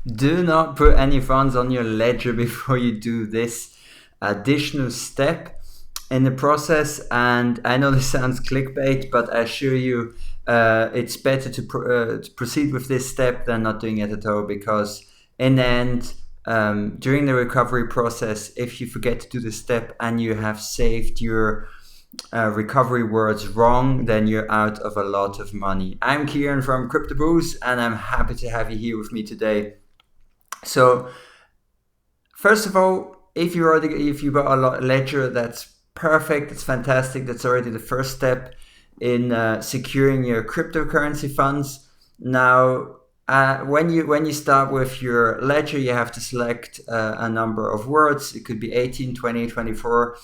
Do not put any funds on your ledger before you do this additional step in the process. And I know this sounds clickbait, but I assure you it's better to proceed with this step than not doing it at all, because in the end, during the recovery process, if you forget to do this step and you have saved your recovery words wrong, then you're out of a lot of money. I'm Kieran from CryptoBoost, and I'm happy to have you here with me today. So first of all, if you got a ledger, that's perfect, it's fantastic. That's already the first step in securing your cryptocurrency funds. Now, when you start with your ledger, you have to select a number of words. It could be 18, 20, 24,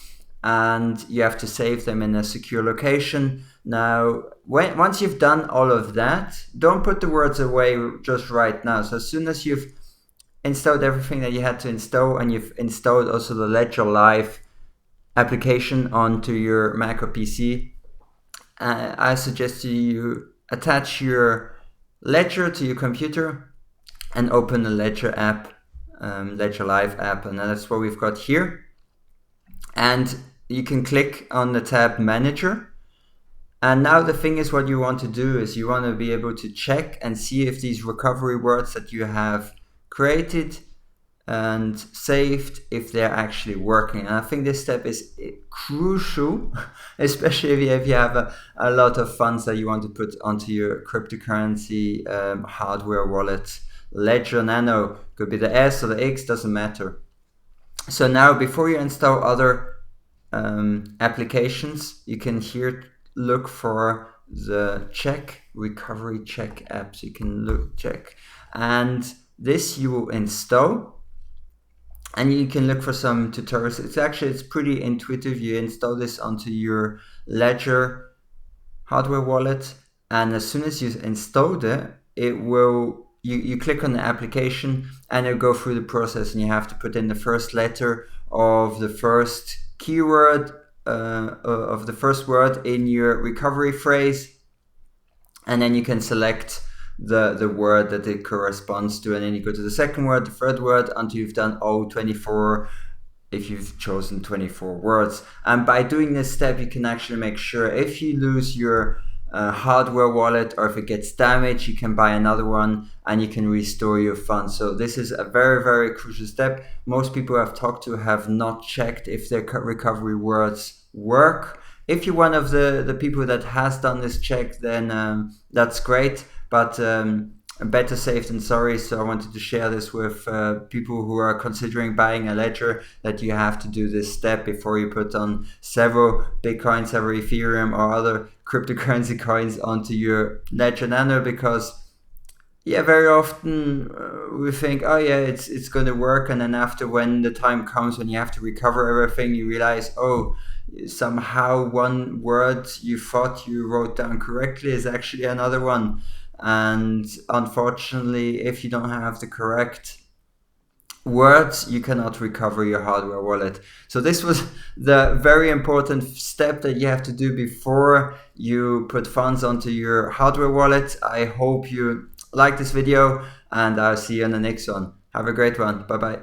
and you have to save them in a secure location. Now, once you've done all of that, don't put the words away just right now. So as soon as you've installed everything that you had to install, and you've installed also the Ledger Live application onto your Mac or PC, I suggest you attach your Ledger to your computer and open the Ledger app, Ledger Live app, and that's what we've got here. And you can click on the tab Manager. And now the thing is, what you want to do is you want to be able to check and see if these recovery words that you have created and saved, if they're actually working. And I think this step is crucial, especially if you have a lot of funds that you want to put onto your cryptocurrency hardware wallet. Ledger Nano, could be the S or the X, doesn't matter. So now, before you install other applications, you can here look for the recovery check app. So you can check, and this you will install, and you can look for some tutorials. It's pretty intuitive. You install this onto your Ledger hardware wallet, and as soon as you installed it, it will you click on the application, and it'll go through the process, and you have to put in the first letter of the first keyword of the first word in your recovery phrase, and then you can select the word that it corresponds to, and then you go to the second word, the third word, until you've done all 24, if you've chosen 24 words. And by doing this step, you can actually make sure if you lose your hardware wallet, or if it gets damaged, you can buy another one and you can restore your funds. So this is a very, very crucial step. Most people I've talked to have not checked if their recovery words work. If you're one of the people that has done this check, then that's great, but better safe than sorry. So I wanted to share this with people who are considering buying a ledger, that you have to do this step before you put on several Bitcoin, several Ethereum or other cryptocurrency coins onto your Ledger Nano, because very often we think, oh yeah, it's going to work, and then after, when the time comes when you have to recover everything, you realize, oh, somehow one word you thought you wrote down correctly is actually another one. And unfortunately, if you don't have the correct words, you cannot recover your hardware wallet. So this was the very important step that you have to do before you put funds onto your hardware wallet. I hope you like this video, and I'll see you on the next one. Have a great one. Bye bye.